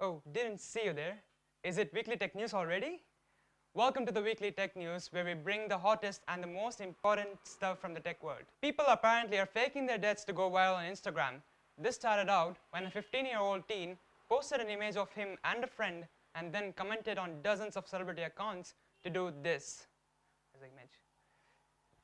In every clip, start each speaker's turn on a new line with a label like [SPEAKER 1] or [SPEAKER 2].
[SPEAKER 1] Oh, didn't see you there. Is it Weekly Tech News already? Welcome to the Weekly Tech News, where we bring the hottest and the most important stuff from the tech world. People apparently are faking their deaths to go viral on Instagram. This started out when a 15-year-old teen posted an image of him and a friend and then commented on dozens of celebrity accounts to do this as an image.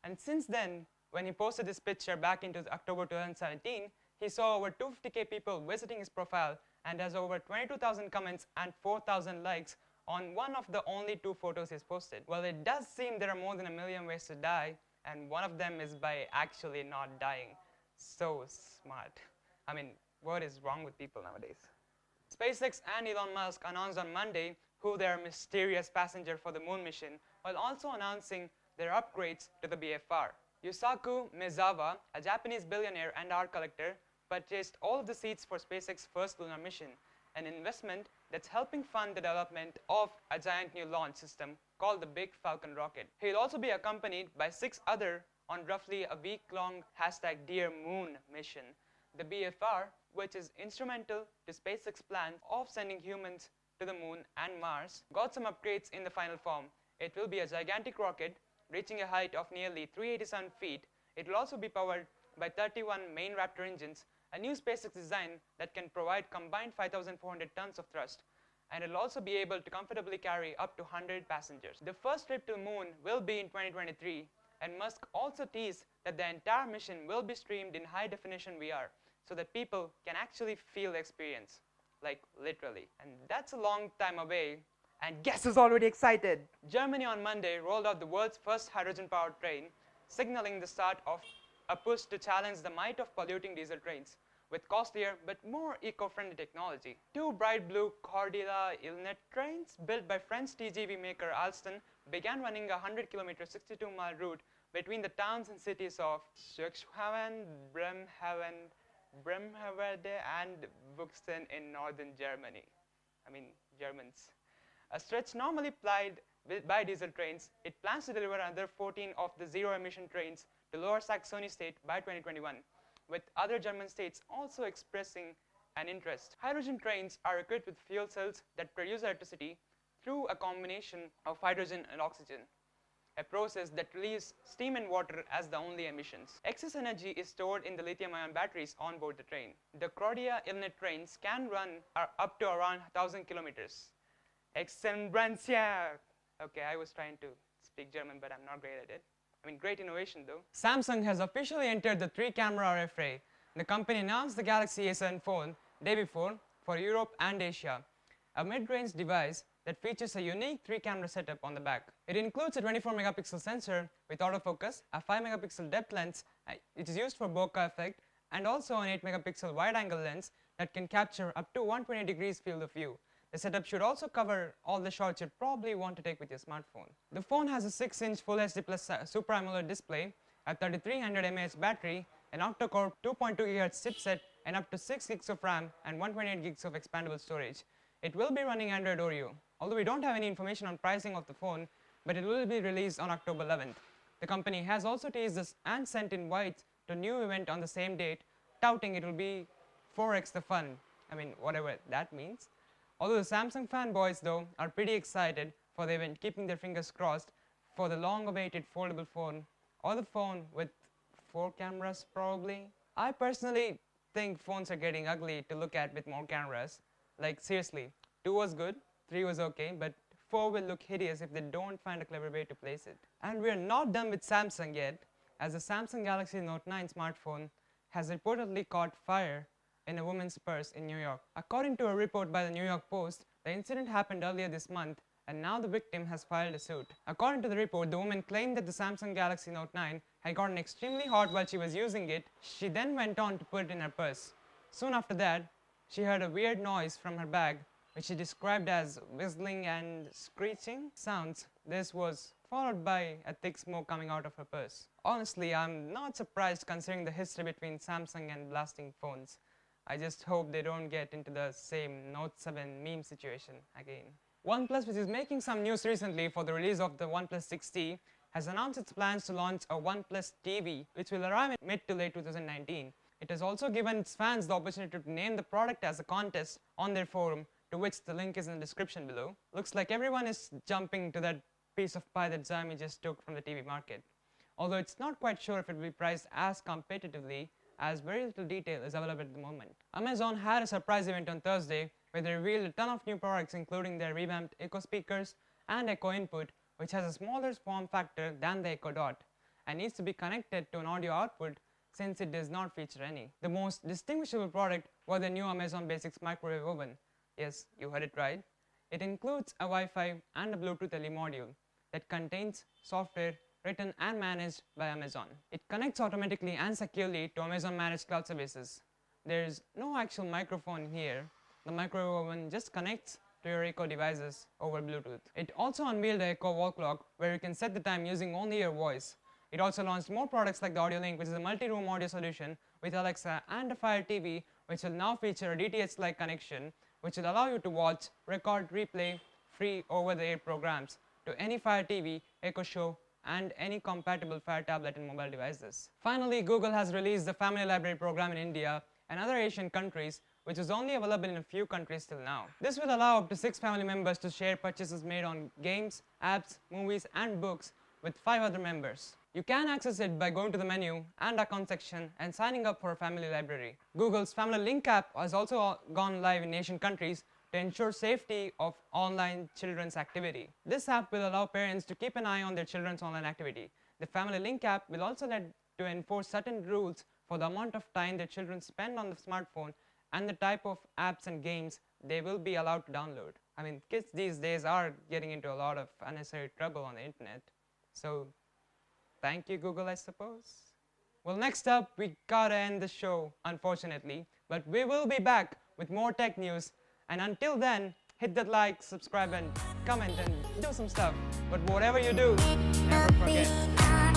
[SPEAKER 1] And since then, when he posted this picture back into October 2017, he saw over 250k people visiting his profile and has over 22,000 comments and 4,000 likes on one of the only 2 photos he's posted. Well, it does seem there are more than a million ways to die, and one of them is by actually not dying. So smart. I mean, what is wrong with people nowadays? SpaceX and Elon Musk announced on Monday who their mysterious passenger for the moon mission, while also announcing their upgrades to the BFR. Yusaku Maezawa, a Japanese billionaire and art collector, purchased all of the seats for SpaceX's first lunar mission, an investment that's helping fund the development of a giant new launch system called the Big Falcon rocket. He'll also be accompanied by 6 others on roughly a week-long #dearMoon mission. The BFR, which is instrumental to SpaceX's plan of sending humans to the moon and Mars, got some upgrades in the final form. It will be a gigantic rocket reaching a height of nearly 387 feet. It will also be powered by 31 main Raptor engines, a new SpaceX design that can provide combined 5,400 tons of thrust, and it will also be able to comfortably carry up to 100 passengers. The first trip to the moon will be in 2023, and Musk also teased that the entire mission will be streamed in high-definition VR, so that people can actually feel the experience, like literally. And that's a long time away, and guess who's already excited? Germany on Monday rolled out the world's first hydrogen-powered train, signaling the start of a push to challenge the might of polluting diesel trains with costlier but more eco-friendly technology. 2 bright blue Cordilla Ilnet trains built by French TGV maker Alstom began running a 100-kilometer 62-mile route between the towns and cities of Cuxhaven, Bremhaverde and Buxten in northern Germany. I mean, Germans. A stretch normally plied by diesel trains, it plans to deliver another 14 of the zero-emission trains to Lower Saxony state by 2021, with other German states also expressing an interest. Hydrogen trains are equipped with fuel cells that produce electricity through a combination of hydrogen and oxygen, a process that relieves steam and water as the only emissions. Excess energy is stored in the lithium-ion batteries on board the train. The Cordilla Ilnet trains can run up to around 1,000 kilometers. Excellencia! Okay, I was trying to speak German, but I'm not great at it. I mean, great innovation though. Samsung has officially entered the 3-camera fray. The company announced the Galaxy A7 phone day before for Europe and Asia, a mid-range device that features a unique 3-camera setup on the back. It includes a 24-megapixel sensor with autofocus, a 5-megapixel depth lens, which is used for bokeh effect, and also an 8-megapixel wide-angle lens that can capture up to 120 degrees field of view. The setup should also cover all the shots you'd probably want to take with your smartphone. The phone has a 6-inch Full HD Plus Super AMOLED display, a 3300 mAh battery, an octa-core 2.2 GHz chipset, and up to 6 gigs of RAM and 128 gigs of expandable storage. It will be running Android Oreo, although we don't have any information on pricing of the phone, but it will be released on October 11th. The company has also teased this and sent invites to a new event on the same date, touting it will be 4x the fun. I mean, whatever that means. Although the Samsung fanboys, though, are pretty excited for the event, keeping their fingers crossed for the long-awaited foldable phone, or the phone with 4 cameras, probably. I personally think phones are getting ugly to look at with more cameras. Like, seriously, 2 was good, 3 was okay, but 4 will look hideous if they don't find a clever way to place it. And we're not done with Samsung yet, as the Samsung Galaxy Note 9 smartphone has reportedly caught fire in a woman's purse in New York. According to a report by the New York Post, the incident happened earlier this month, and now the victim has filed a suit. According to the report, the woman claimed that the Samsung Galaxy Note 9 had gotten extremely hot while she was using it. She then went on to put it in her purse. Soon after that, she heard a weird noise from her bag, which she described as whistling and screeching sounds. This was followed by a thick smoke coming out of her purse. Honestly, I'm not surprised considering the history between Samsung and blasting phones. I just hope they don't get into the same Note 7 meme situation again. OnePlus, which is making some news recently for the release of the OnePlus 6T, has announced its plans to launch a OnePlus TV, which will arrive in mid to late 2019. It has also given its fans the opportunity to name the product as a contest on their forum to which the link is in the description below. Looks like everyone is jumping to that piece of pie that Xiaomi just took from the TV market. Although it's not quite sure if it will be priced as competitively, as very little detail is available at the moment. Amazon had a surprise event on Thursday where they revealed a ton of new products, including their revamped Echo speakers and Echo Input, which has a smaller form factor than the Echo Dot and needs to be connected to an audio output since it does not feature any. The most distinguishable product was the new Amazon Basics microwave oven. Yes, you heard it right. It includes a Wi-Fi and a Bluetooth LE module that contains software written and managed by Amazon. It connects automatically and securely to Amazon managed cloud services. There is no actual microphone here. The microwave oven just connects to your Echo devices over Bluetooth. It also unveiled the Echo wall clock where you can set the time using only your voice. It also launched more products like the Audio Link, which is a multi-room audio solution with Alexa, and a Fire TV, which will now feature a DTH-like connection, which will allow you to watch, record, replay free over-the-air programs to any Fire TV, Echo Show, and any compatible Fire tablet and mobile devices. Finally, Google has released the Family Library program in India and other Asian countries, which is only available in a few countries till now. This will allow up to 6 family members to share purchases made on games, apps, movies, and books with 5 other members. You can access it by going to the menu and account section and signing up for a family library. Google's Family Link app has also gone live in Asian countries to ensure safety of online children's activity. This app will allow parents to keep an eye on their children's online activity. The Family Link app will also let to enforce certain rules for the amount of time their children spend on the smartphone and the type of apps and games they will be allowed to download. I mean, kids these days are getting into a lot of unnecessary trouble on the internet. So, thank you, Google, I suppose. Well, next up, we gotta end the show, unfortunately. But we will be back with more tech news. And until then, hit that like, subscribe, and comment, and do some stuff. But whatever you do, never forget.